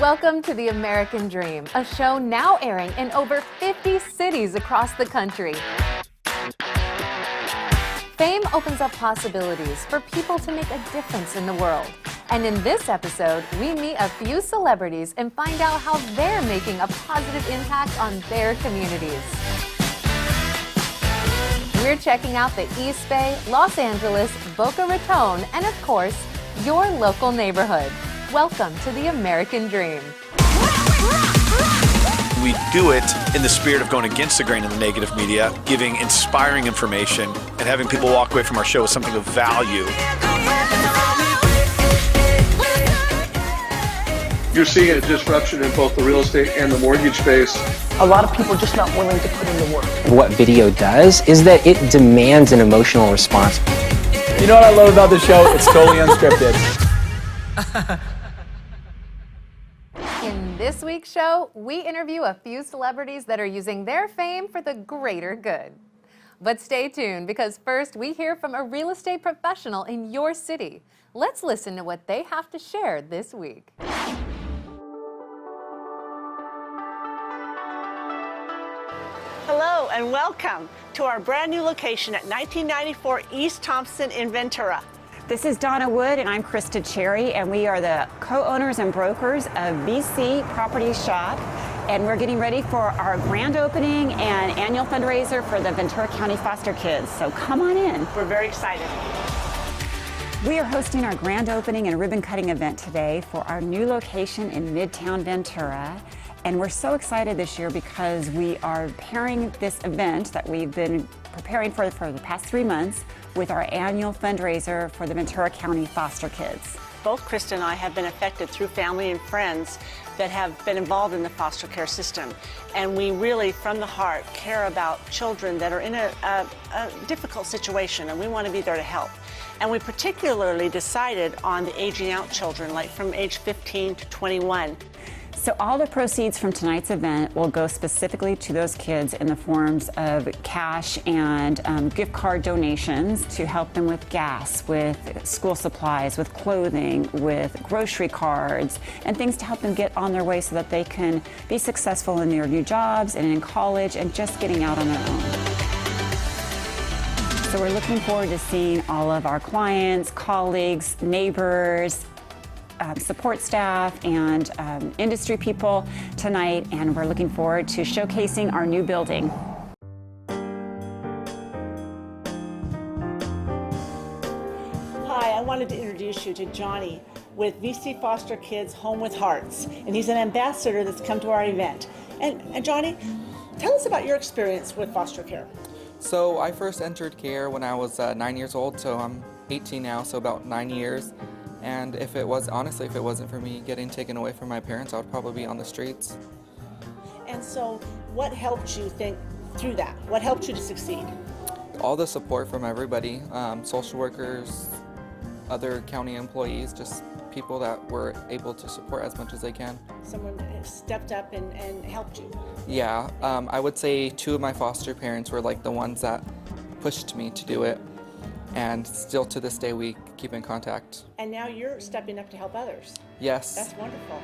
Welcome to The American Dream, a show now airing in over 50 cities across the country. Fame opens up possibilities for people to make a difference in the world. And in this episode, we meet a few celebrities and find out how they're making a positive impact on their communities. We're checking out the East Bay, Los Angeles, Boca Raton, and of course, your local neighborhood. Welcome to The American Dream. We do it in the spirit of going against the grain of the negative media, giving inspiring information, and having people walk away from our show with something of value. You're seeing a disruption in both the real estate and the mortgage space. A lot of people are just not willing to put in the work. What video does is that it demands an emotional response. You know what I love about the show? It's totally unscripted. In this week's show, we interview a few celebrities that are using their fame for the greater good. But stay tuned, because first we hear from a real estate professional in your city. Let's listen to what they have to share this week. Hello and welcome to our brand new location at 1994 East Thompson in Ventura. This is Donna Wood and I'm Krista Cherry, and we are the co-owners and brokers of VC Property Shop, and we're getting ready for our grand opening and annual fundraiser for the Ventura County foster kids. So come on in. We're very excited. We are hosting our grand opening and ribbon cutting event today for our new location in Midtown Ventura. And we're so excited this year because we are pairing this event that we've been preparing for the past 3 months with our annual fundraiser for the Ventura County foster kids. Both Krista and I have been affected through family and friends that have been involved in the foster care system. And we really, from the heart, care about children that are in a difficult situation, and we want to be there to help. And we particularly decided on the aging out children, like from age 15 to 21. So all the proceeds from tonight's event will go specifically to those kids in the forms of cash and gift card donations to help them with gas, with school supplies, with clothing, with grocery cards, and things to help them get on their way so that they can be successful in their new jobs and in college and just getting out on their own. So we're looking forward to seeing all of our clients, colleagues, neighbors, support staff, and industry people tonight, and we're looking forward to showcasing our new building. Hi, I wanted to introduce you to Johnny with VC Foster Kids Home with Hearts, and he's an ambassador that's come to our event. And Johnny, tell us about your experience with foster care. So I first entered care when I was 9 years old, so I'm 18 now, so about 9 years. And if it wasn't for me getting taken away from my parents, I would probably be on the streets. And so what helped you think through that? What helped you to succeed? All the support from everybody, social workers, other county employees, just people that were able to support as much as they can. Someone stepped up and helped you. Yeah, I would say 2 of my foster parents were like the ones that pushed me to do it. And still to this day, we keep in contact. And now you're stepping up to help others. Yes. That's wonderful.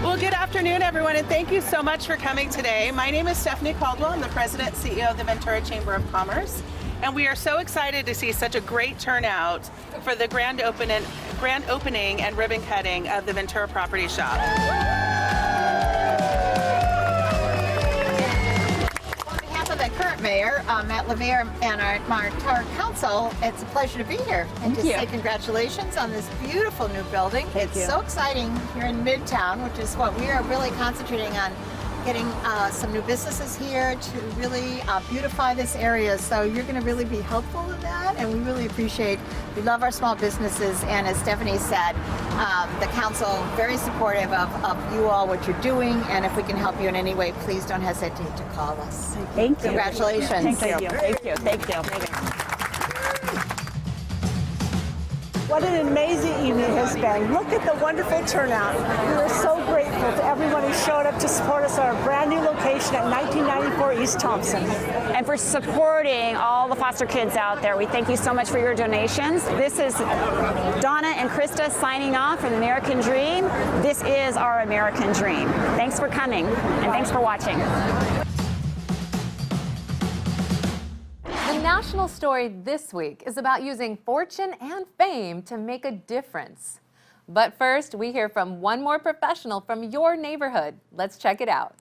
Well, good afternoon, everyone, and thank you so much for coming today. My name is Stephanie Caldwell. I'm the President and CEO of the Ventura Chamber of Commerce. And we are so excited to see such a great turnout for the grand opening and ribbon cutting of the Ventura Property Shop. On behalf of the current mayor, Matt LeMaire, and our entire council, it's a pleasure to be here and to say congratulations on this beautiful new building. It's so exciting here in Midtown, which is what we are really concentrating on, getting some new businesses here to really beautify this area. So you're going to really be helpful in that, and we really appreciate, we love our small businesses, and as Stephanie said, the council very supportive of you all, what you're doing, and if we can help you in any way, please don't hesitate to call us. Thank you. Congratulations. Thank you. Thank you. Thank you. What an amazing evening it has been. Look at the wonderful turnout. We are so grateful to everyone who showed up to support us at our brand new location at 1994 East Thompson. And for supporting all the foster kids out there, we thank you so much for your donations. This is Donna and Krista signing off from the American Dream. This is our American Dream. Thanks for coming, and thanks for watching. The national story this week is about using fortune and fame to make a difference. But first, we hear from one more professional from your neighborhood. Let's check it out.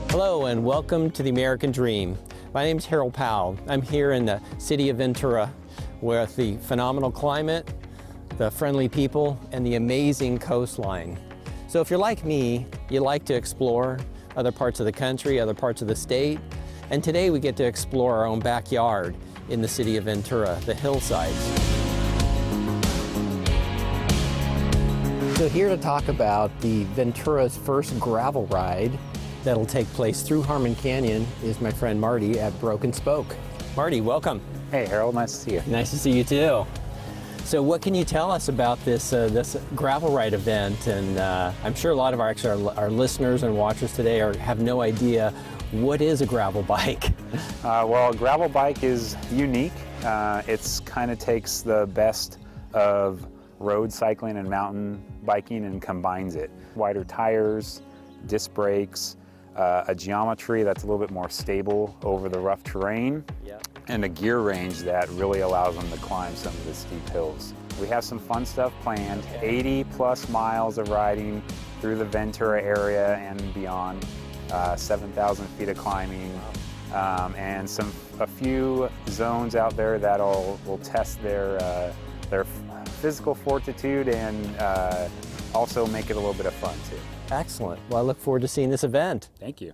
Hello and welcome to the American Dream. My name is Harold Powell. I'm here in the city of Ventura with the phenomenal climate, the friendly people, and the amazing coastline. So if you're like me, you like to explore other parts of the country, other parts of the state, and today we get to explore our own backyard in the city of Ventura, the hillsides. So here to talk about the Ventura's first gravel ride that'll take place through Harmon Canyon is my friend Marty at Broken Spoke. Marty, welcome. Hey Harold, nice to see you. Nice to see you too. So what can you tell us about this this gravel ride event? And I'm sure a lot of our listeners and watchers today have no idea what is a gravel bike. Well, a gravel bike is unique. It's kind of takes the best of road cycling and mountain biking and combines it. Wider tires, disc brakes, a geometry that's a little bit more stable over the rough terrain, and a gear range that really allows them to climb some of the steep hills. We have some fun stuff planned, 80 plus miles of riding through the Ventura area and beyond, 7,000 feet of climbing, and a few zones out there that will test their physical fortitude and also make it a little bit of fun too. Excellent. Well, I look forward to seeing this event. Thank you.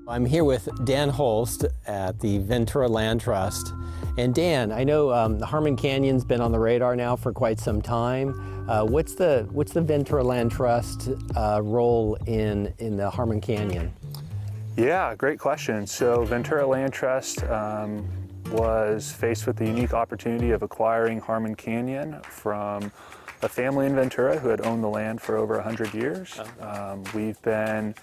I'm here with Dan Holst at the Ventura Land Trust. And Dan, I know the Harmon Canyon's been on the radar now for quite some time. What's the Ventura Land Trust role in the Harmon Canyon? Yeah, great question. So Ventura Land Trust was faced with the unique opportunity of acquiring Harmon Canyon from a family in Ventura who had owned the land for over 100 years. We've been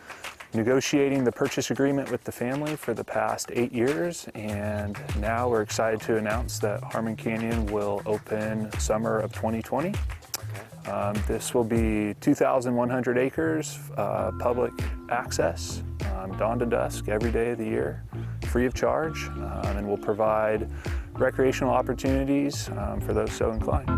negotiating the purchase agreement with the family for the past 8 years, and now we're excited to announce that Harmon Canyon will open summer of 2020. This will be 2,100 acres, public access, dawn to dusk every day of the year, free of charge, and will provide recreational opportunities for those so inclined.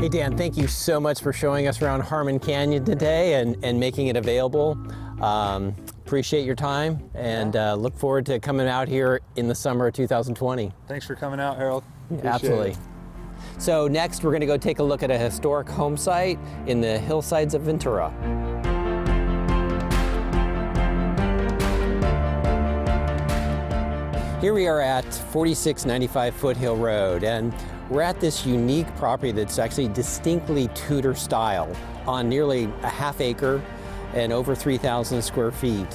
Hey Dan, thank you so much for showing us around Harmon Canyon today and making it available. Appreciate your time and look forward to coming out here in the summer of 2020. Thanks for coming out, Harold. Absolutely. It. So next we're going to go take a look at a historic home site in the hillsides of Ventura. Here we are at 4695 Foothill Road, and we're at this unique property that's actually distinctly Tudor style on nearly a half acre and over 3,000 square feet.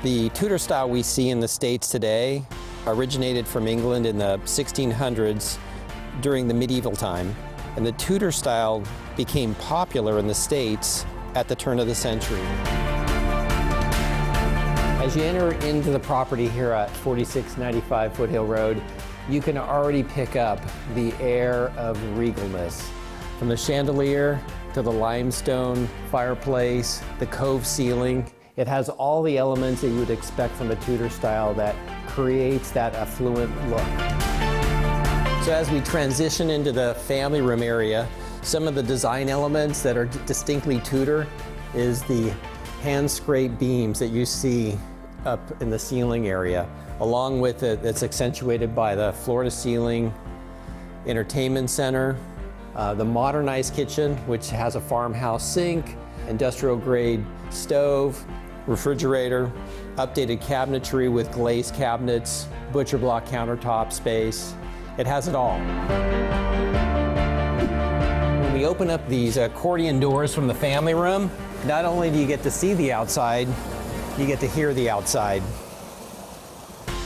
The Tudor style we see in the States today originated from England in the 1600s during the medieval time, and the Tudor style became popular in the States at the turn of the century. As you enter into the property here at 4695 Foothill Road, you can already pick up the air of regalness. From the chandelier to the limestone fireplace, the cove ceiling, it has all the elements that you would expect from a Tudor style that creates that affluent look. So as we transition into the family room area, some of the design elements that are distinctly Tudor is the hand-scraped beams that you see up in the ceiling area, along with it that's accentuated by the floor-to-ceiling entertainment center, the modernized kitchen, which has a farmhouse sink, industrial-grade stove, refrigerator, updated cabinetry with glazed cabinets, butcher block countertop space. It has it all. When we we open up these accordion doors from the family room, not only do you get to see the outside, you get to hear the outside.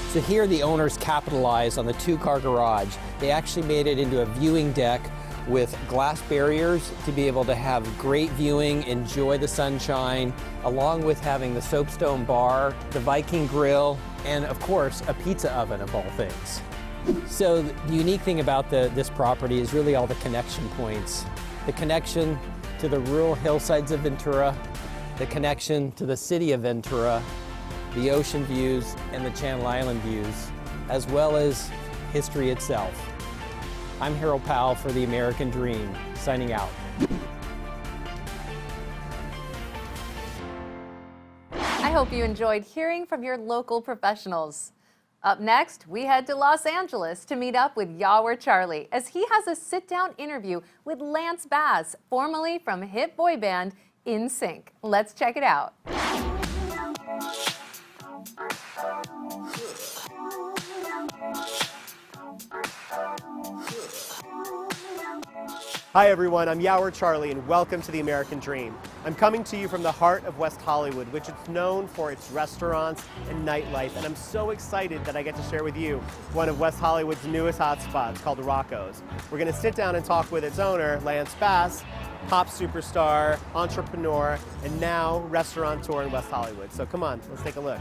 So here the owners capitalized on the 2-car garage. They actually made it into a viewing deck with glass barriers to be able to have great viewing, enjoy the sunshine, along with having the soapstone bar, the Viking grill, and of course, a pizza oven of all things. So the unique thing about this property is really all the connection points. The connection to the rural hillsides of Ventura, the connection to the city of Ventura, the ocean views and the Channel Island views, as well as history itself. I'm Harold Powell for The American Dream, signing out. I hope you enjoyed hearing from your local professionals. Up next, we head to Los Angeles to meet up with Yahweh Charlie as he has a sit-down interview with Lance Bass, formerly from hit boy band NSYNC. Let's check it out. Hi everyone, I'm Yahweh Charlie and welcome to The American Dream. I'm coming to you from the heart of West Hollywood, which is known for its restaurants and nightlife, and I'm so excited that I get to share with you one of West Hollywood's newest hotspots called Rocco's. We're going to sit down and talk with its owner, Lance Bass, pop superstar, entrepreneur, and now restaurateur in West Hollywood. So come on, let's take a look.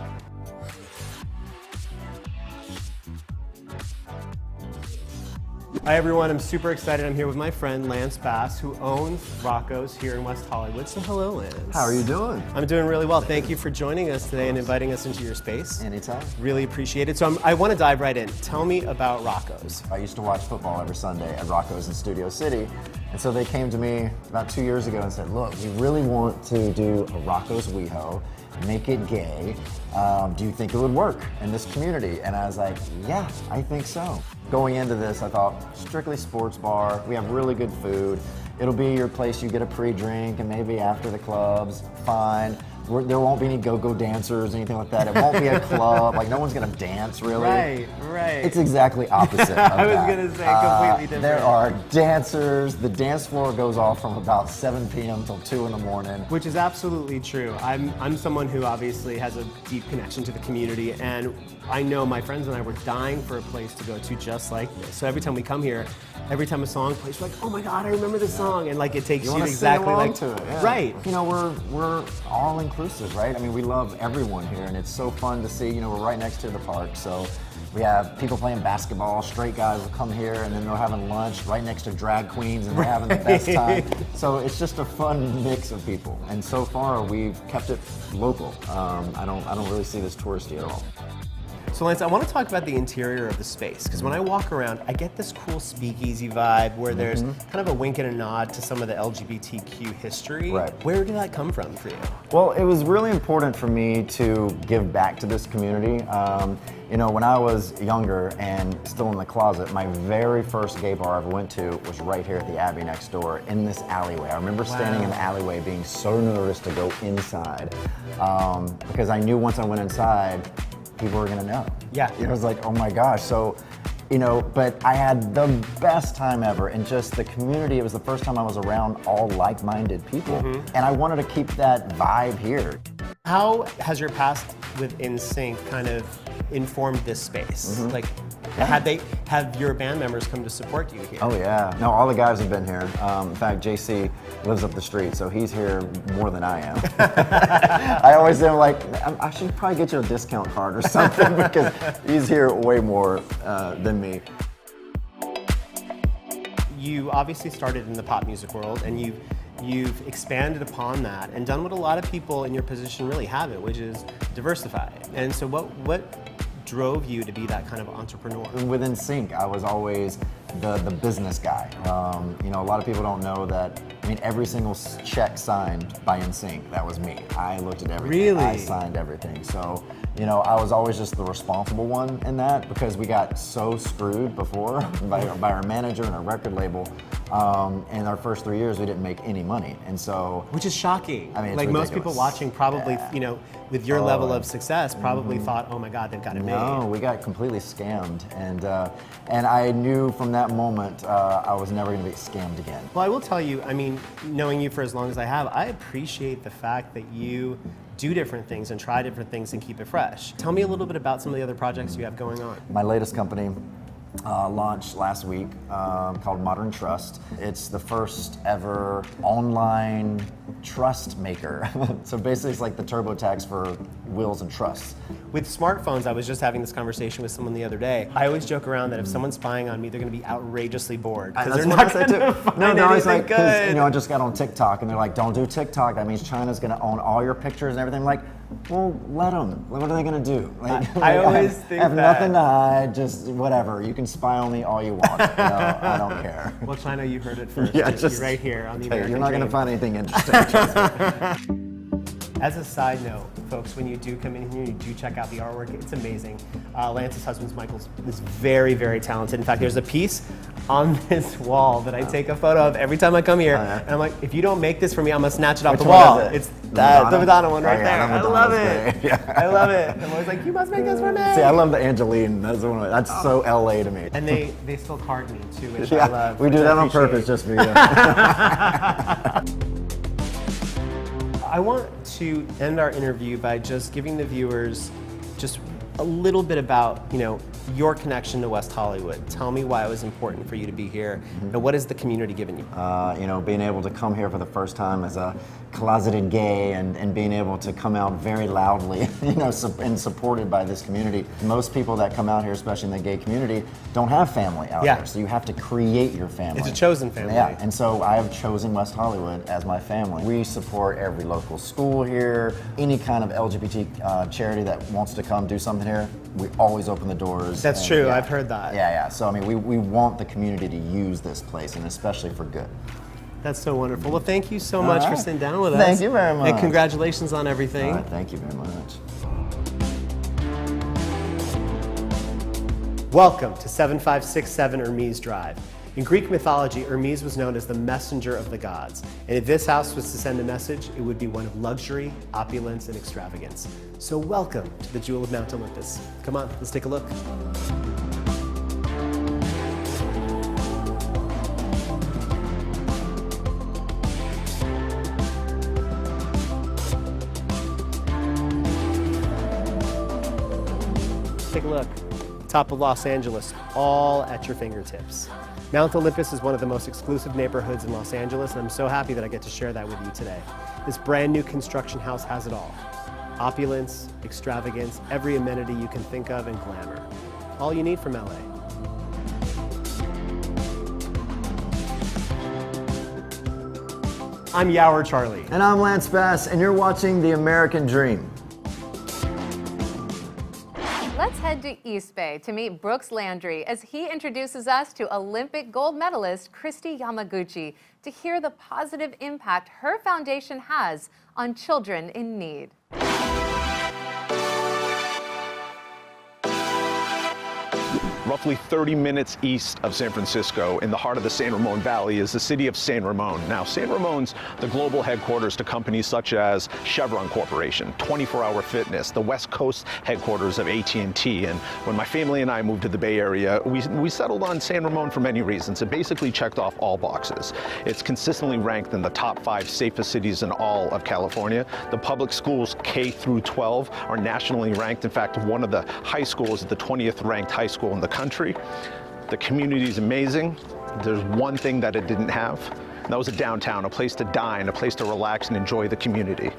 Hi everyone, I'm super excited. I'm here with my friend Lance Bass, who owns Rocco's here in West Hollywood. So hello, Lance. How are you doing? I'm doing really well. Thank you for joining us today and inviting us into your space. Anytime. Really appreciate it. So I want to dive right in. Tell me about Rocco's. I used to watch football every Sunday at Rocco's in Studio City. And so they came to me about 2 years ago and said, look, we really want to do a Rocco's WeHo, make it gay. Do you think it would work in this community? And I was like, yeah, I think so. Going into this, I thought, strictly sports bar, we have really good food. It'll be your place you get a pre-drink and maybe after the clubs, fine. There won't be any go-go dancers, anything like that. It won't be a club, like no one's gonna dance really. Right. It's exactly opposite of I was that. gonna say completely different. There are dancers, the dance floor goes off from about 7 p.m. till 2 in the morning. Which is absolutely true. I'm someone who obviously has a deep connection to the community, and I know my friends and I were dying for a place to go to just like this. So every time we come here, every time a song plays, we're like, oh my God, I remember this song, and like it takes you exactly like to it. Yeah. Right. You know, we're all inclusive, right? I mean, we love everyone here, and it's so fun to see. You know, we're right next to the park, so we have people playing basketball. Straight guys will come here, and then they're having lunch right next to drag queens, and they're having the best time. So it's just a fun mix of people, and so far we've kept it local. I don't really see this touristy at all. So Lance, I want to talk about the interior of the space, because when I walk around, I get this cool speakeasy vibe where there's kind of a wink and a nod to some of the LGBTQ history. Right. Where did that come from for you? Well, it was really important for me to give back to this community. You know, when I was younger and still in the closet, my very first gay bar I ever went to was right here at the Abbey next door in this alleyway. I remember standing in the alleyway being so nervous to go inside because I knew once I went inside, people were gonna know. Yeah. It was like, oh my gosh. So, you know, but I had the best time ever, and just the community, it was the first time I was around all like-minded people. And I wanted to keep that vibe here. How has your past with NSYNC kind of informed this space? Like, have your band members come to support you here? Oh yeah, no, all the guys have been here. In fact, JC lives up the street, so he's here more than I am. I always am like, I should probably get you a discount card or something because he's here way more than me. You obviously started in the pop music world, and you've expanded upon that and done what a lot of people in your position really haven't, which is diversify. And so what drove you to be that kind of entrepreneur? With NSYNC, I was always the business guy. You know, a lot of people don't know that, I mean, every single check signed by NSYNC, that was me. I looked at everything. Really? I signed everything. So, you know, I was always just the responsible one in that because we got so screwed before by our manager and our record label. In our first 3 years, we didn't make any money, and so which is shocking. I mean, it's like most people ridiculous. watching probably, Yeah. you know, with your level of success, probably thought, oh my God, they've got it made. No, we got completely scammed, and I knew from that moment I was never going to be scammed again. Well, I will tell you, I mean, knowing you for as long as I have, I appreciate the fact that you do different things and try different things and keep it fresh. Tell me a little bit about some of the other projects you have going on. My latest company launched last week called Modern Trust. It's the first ever online trust maker. So basically it's like the TurboTax for wills and trusts. With smartphones, I was just having this conversation with someone the other day. I always joke around that if someone's spying on me, they're going to be outrageously bored because they're not going to find anything good. You know, I just got on TikTok and they're like, don't do TikTok. That means China's going to own all your pictures and everything. I'm like, well, let them. What are they going to do? Like, I always think I have that. nothing to hide. Just whatever. You can spy on me all you want. You know, I don't care. Well, China, you heard it first. Yeah, You're just right here on the American You're not going to Dream. find anything interesting. As a side note, folks, when you do come in here, you do check out the artwork. It's amazing. Lance's husband, Michael, is very, very talented. In fact, there's a piece on this wall that I take a photo of every time I come here. And I'm like, if you don't make this for me, I'm going to snatch it off Which the one wall. is it? It's the Madonna one right Oh, there. yeah, I the love Madonna's it. great. Yeah. I love it. I'm always like, you must make this for me. See, I love the Angeline. That's so LA to me. And they still card me too, which Yeah, I love. we do that on purpose just for you. I want to end our interview by just giving the viewers just a little bit about, you know, your connection to West Hollywood. Tell me why it was important for you to be here, and what has the community given you? You know, being able to come here for the first time as a closeted gay and being able to come out very loudly, you know, and supported by this community. Most people that come out here, especially in the gay community, don't have family out Yeah. here, so you have to create your family. It's a chosen family. Yeah, and so I have chosen West Hollywood as my family. We support every local school here, any kind of LGBT charity that wants to come do something here, we always open the doors. That's and, true, yeah. I've heard that. Yeah. So I mean, we want the community to use this place, and especially for good. That's so wonderful. Well, thank you so much for right. sitting down with us. Thank you very much. And congratulations on everything. All right, thank you very much. Welcome to 7567 Hermes Drive. In Greek mythology, Hermes was known as the messenger of the gods. And if this house was to send a message, it would be one of luxury, opulence, and extravagance. So welcome to the Jewel of Mount Olympus. Come on, let's take a look. Take a look. Top of Los Angeles, all at your fingertips. Mount Olympus is one of the most exclusive neighborhoods in Los Angeles, and I'm so happy that I get to share that with you today. This brand new construction house has it all. Opulence, extravagance, every amenity you can think of, and glamour. All you need from LA. I'm Yower Charlie. And I'm Lance Bass, and you're watching The American Dream. Let's head to East Bay to meet Brooks Landry as he introduces us to Olympic gold medalist Krista Yamaguchi to hear the positive impact her foundation has on children in need. Roughly 30 minutes east of San Francisco, in the heart of the San Ramon Valley, is the city of San Ramon. Now, San Ramon's the global headquarters to companies such as Chevron Corporation, 24 Hour Fitness, the West Coast headquarters of AT&T. And when my family and I moved to the Bay Area, we settled on San Ramon for many reasons. It basically checked off all boxes. It's consistently ranked in the top 5 safest cities in all of California. The public schools K through 12 are nationally ranked. In fact, one of the high schools is the 20th ranked high school in the country. The community is amazing. There's one thing that it didn't have, and that was a downtown, a place to dine, a place to relax and enjoy the community,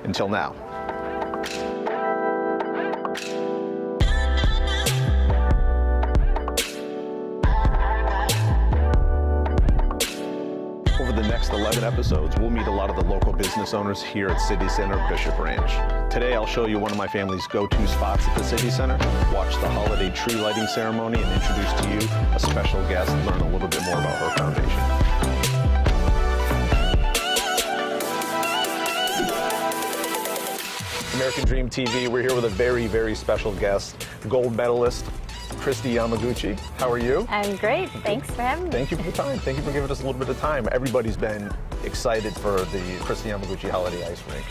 until now. Over the next 11 episodes, we'll meet a lot of the local business owners here at City Center Bishop Ranch. Today, I'll show you one of my family's go-to spots at the City Center, watch the holiday tree lighting ceremony, and introduce to you a special guest and learn a little bit more about her foundation. American Dream TV, we're here with a very, very special guest, gold medalist Krista Yamaguchi. How are you? I'm great. Thanks for having me. Thank you for the time. Thank you for giving us a little bit of time. Everybody's been excited for the Krista Yamaguchi Holiday Ice Rink.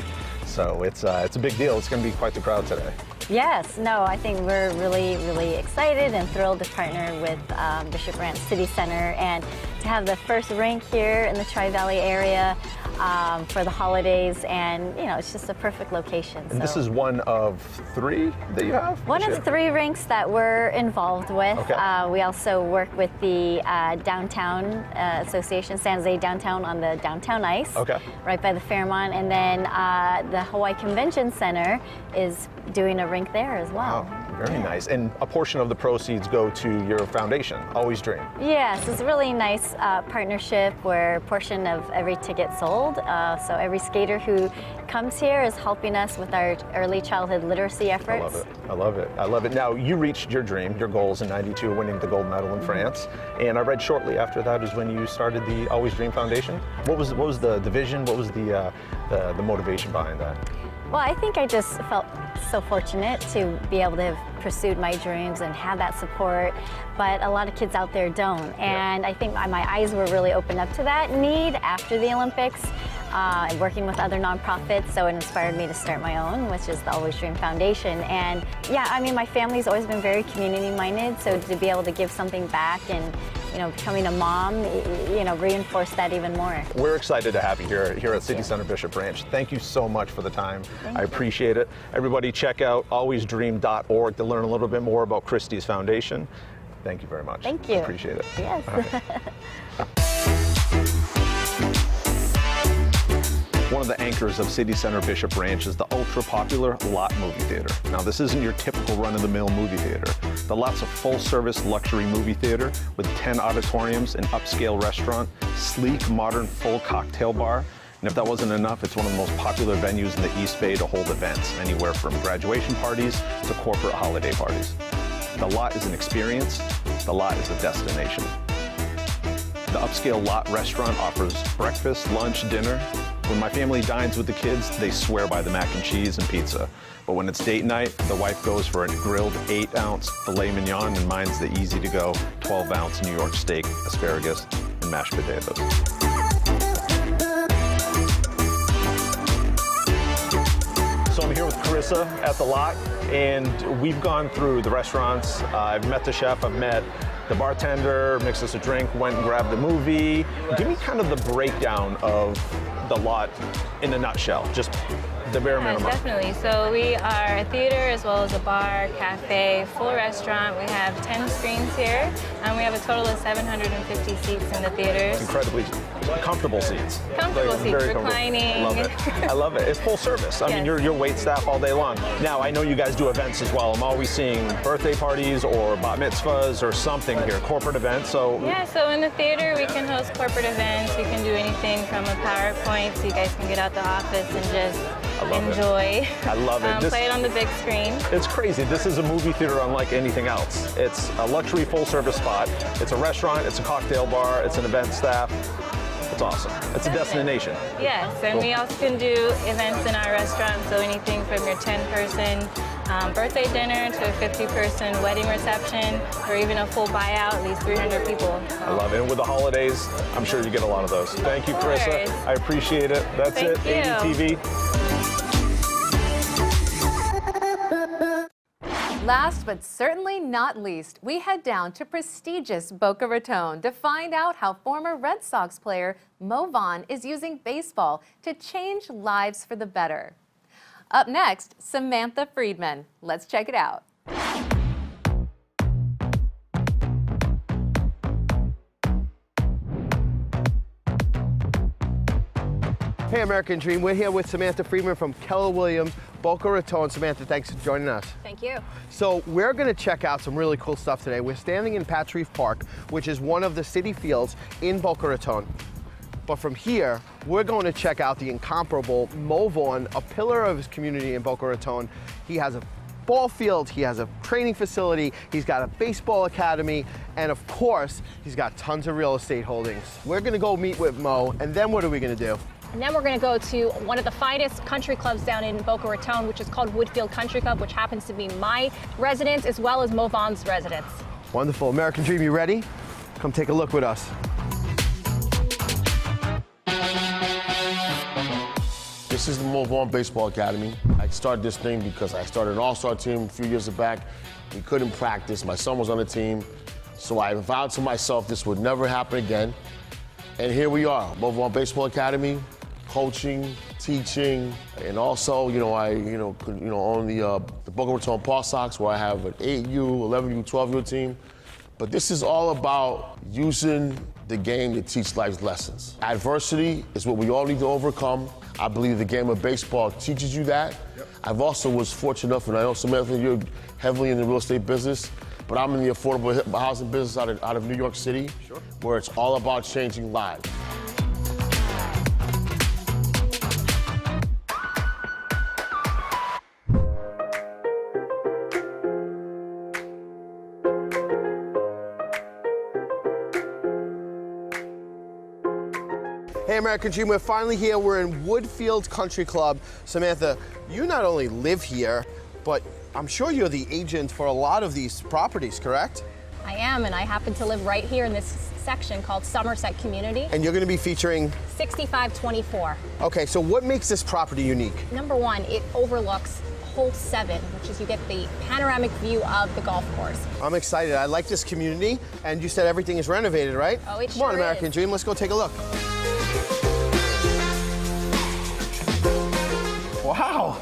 So it's a big deal. It's going to be quite the crowd today. Yes, no, I think we're really excited and thrilled to partner with Bishop Ranch City Center and to have the first rink here in the Tri-Valley area for the holidays, and you know, it's just a perfect location. And this is one of 3 that you have? One of 3 rinks that we're involved with. Okay. We also work with the Downtown Association, San Jose Downtown, on the Downtown Ice, right by the Fairmont, and then the Hawaii Convention Center is doing a rink there as well. Wow, very nice. And a portion of the proceeds go to your foundation, Always Dream. Yes, it's a really nice partnership where a portion of every ticket sold. So every skater who comes here is helping us with our early childhood literacy efforts. I love it. I love it. I love it. Now, you reached your dream, your goals in '92, winning the gold medal in France. And I read shortly after that is when you started the Always Dream Foundation. What was the vision? What was the motivation behind that? Well, I think I just felt so fortunate to be able to have pursued my dreams and have that support, but a lot of kids out there don't. And I think my eyes were really opened up to that need after the Olympics, and working with other nonprofits, so it inspired me to start my own, which is the Always Dream Foundation. And yeah, I mean, my family's always been very community-minded, so to be able to give something back and, you know, becoming a mom, you know, reinforced that even more. We're excited to have you here at City Center Bishop Ranch. Thank you so much for the time. I appreciate it. Everybody check out alwaysdream.org to learn a little bit more about Krista's foundation. Thank you very much. Thank you. I appreciate it. Yes. All right. One of the anchors of City Center Bishop Ranch is the ultra-popular Lot Movie Theater. Now, this isn't your typical run-of-the-mill movie theater. The Lot's a full-service luxury movie theater with 10 auditoriums, an upscale restaurant, sleek, modern, full cocktail bar. And if that wasn't enough, it's one of the most popular venues in the East Bay to hold events, anywhere from graduation parties to corporate holiday parties. The Lot is an experience. The Lot is a destination. The upscale Lot restaurant offers breakfast, lunch, dinner. When my family dines with the kids, they swear by the mac and cheese and pizza. But when it's date night, the wife goes for a grilled 8-ounce filet mignon, and mine's the easy-to-go 12-ounce New York steak, asparagus, and mashed potatoes. So I'm here with Krista at the Lot, and we've gone through the restaurants. I've met the chef, I've met the bartender, mixed us a drink, went and grabbed the movie. Give me kind of the breakdown of the Lot in a nutshell, just the bare minimum. Definitely. So we are a theater as well as a bar, cafe, full restaurant. We have 10 screens here, and we have a total of 750 seats in the theaters. Incredibly comfortable seats. Comfortable seats, very reclining. Love it. I love it. It's full service. I mean, you're wait staff all day long. Now, I know you guys do events as well. I'm always seeing birthday parties or bat mitzvahs or something here, corporate events. So yeah, so in the theater we can host corporate events. We can do anything from a PowerPoint, so you guys can get out the office and just enjoy. I love it. Play it on the big screen. It's crazy. This is a movie theater unlike anything else. It's a luxury full-service spot. It's a restaurant. It's a cocktail bar. It's an event staff. It's awesome. It's a destination. Yes, and we also can do events in our restaurant, so anything from your 10-person birthday dinner to a 50-person wedding reception, or even a full buyout, at least 300 people. I love it. And with the holidays, I'm sure you get a lot of those. Thank you, Krista. I appreciate it. That's it. ADTV. Last but certainly not least, we head down to prestigious Boca Raton to find out how former Red Sox player Mo Vaughn is using baseball to change lives for the better. Up next, Samantha Friedman. Let's check it out. Hey, American Dream. We're here with Samantha Friedman from Keller Williams, Boca Raton. Samantha, thanks for joining us. Thank you. So we're going to check out some really cool stuff today. We're standing in Pat's Reef Park, which is one of the city fields in Boca Raton. But from here, we're going to check out the incomparable Mo Vaughn, a pillar of his community in Boca Raton. He has a ball field, he has a training facility, he's got a baseball academy, and of course, he's got tons of real estate holdings. We're gonna go meet with Mo, and then what are we gonna do? And then we're going to go to one of the finest country clubs down in Boca Raton, which is called Woodfield Country Club, which happens to be my residence as well as Mo Vaughn's residence. Wonderful. American Dream, you ready? Come take a look with us. This is the Mo Vaughn Baseball Academy. I started this thing because I started an all-star team a few years back. We couldn't practice. My son was on the team. So I vowed to myself this would never happen again. And here we are, Mo Vaughn Baseball Academy, coaching, teaching, and also, I own the Boca Raton Paw Sox, where I have an 8U, 11U, 12U team. But this is all about using the game to teach life lessons. Adversity is what we all need to overcome. I believe the game of baseball teaches you that. Yep. I've also was fortunate enough, and I know Samantha, you're heavily in the real estate business, but I'm in the affordable housing business out of New York City, sure, where it's all about changing lives. Hey, American Dream, we're finally here. We're in Woodfield Country Club. Samantha, you not only live here, but I'm sure you're the agent for a lot of these properties, correct? I am, and I happen to live right here in this section called Somerset Community. And you're going to be featuring? 6524. Okay, so what makes this property unique? Number one, it overlooks hole 7, which is you get the panoramic view of the golf course. I'm excited. I like this community, and you said everything is renovated, right? Oh, it Come on, sure American is. Dream, let's go take a look. Wow,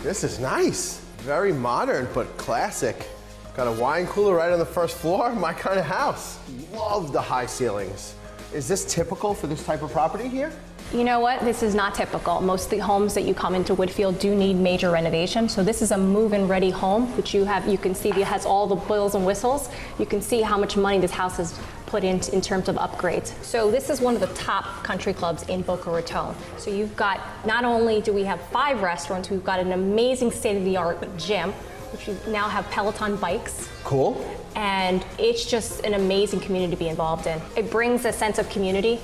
this is nice. Very modern, but classic. Got a wine cooler right on the first floor, my kind of house. Love the high ceilings. Is this typical for this type of property here? You know what? This is not typical. Most of the homes that you come into Woodfield do need major renovation. So this is a move-in ready home, which you can see it has all the bells and whistles. You can see how much money this house has put in terms of upgrades. So this is one of the top country clubs in Boca Raton. So you've got, not only do we have 5 restaurants, we've got an amazing state-of-the-art gym, which we now have Peloton bikes. Cool. And it's just an amazing community to be involved in. It brings a sense of community,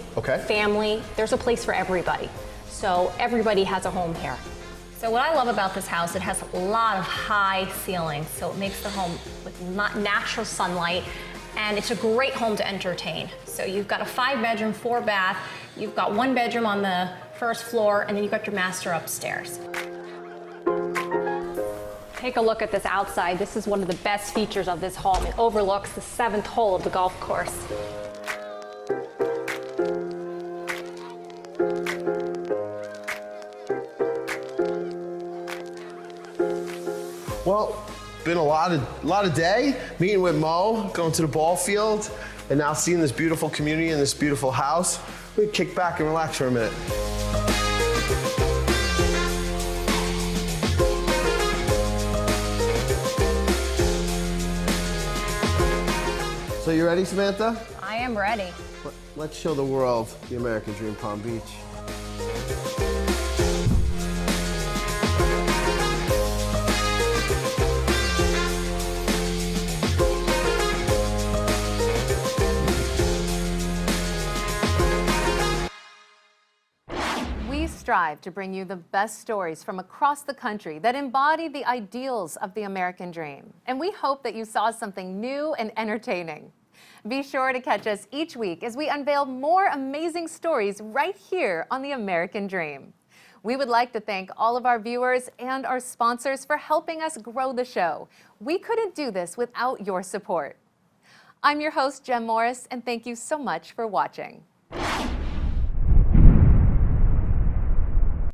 family. There's a place for everybody. So everybody has a home here. So what I love about this house, it has a lot of high ceilings, so it makes the home with natural sunlight, and it's a great home to entertain. So you've got a 5-bedroom, 4-bath, you've got 1 bedroom on the first floor, and then you've got your master upstairs. Take a look at this outside. This is one of the best features of this home. It overlooks the 7th hole of the golf course. Well, been a lot of day, meeting with Mo, going to the ball field, and now seeing this beautiful community and this beautiful house. We kick back and relax for a minute. So you ready, Samantha? I am ready. Let's show the world the American Dream Palm Beach. We strive to bring you the best stories from across the country that embody the ideals of the American dream. And we hope that you saw something new and entertaining. Be sure to catch us each week as we unveil more amazing stories right here on the American Dream. We would like to thank all of our viewers and our sponsors for helping us grow the show. We couldn't do this without your support. I'm your host, Jem Morris, and thank you so much for watching.